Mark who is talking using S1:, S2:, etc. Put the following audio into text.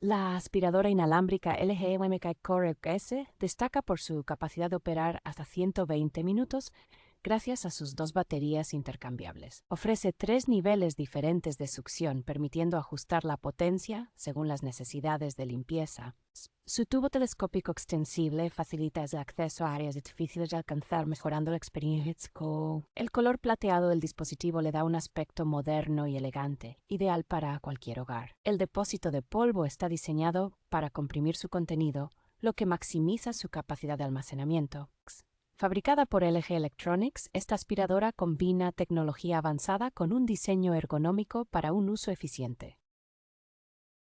S1: La aspiradora inalámbrica LG MK Core S destaca por su capacidad de operar hasta 120 minutos gracias a sus dos baterías intercambiables. Ofrece tres niveles diferentes de succión, permitiendo ajustar la potencia según las necesidades de limpieza. Su tubo telescópico extensible facilita el acceso a áreas difíciles de alcanzar, mejorando la experiencia. El color plateado del dispositivo le da un aspecto moderno y elegante, ideal para cualquier hogar. El depósito de polvo está diseñado para comprimir su contenido, lo que maximiza su capacidad de almacenamiento. Fabricada por LG Electronics, esta aspiradora combina tecnología avanzada con un diseño ergonómico para un uso eficiente.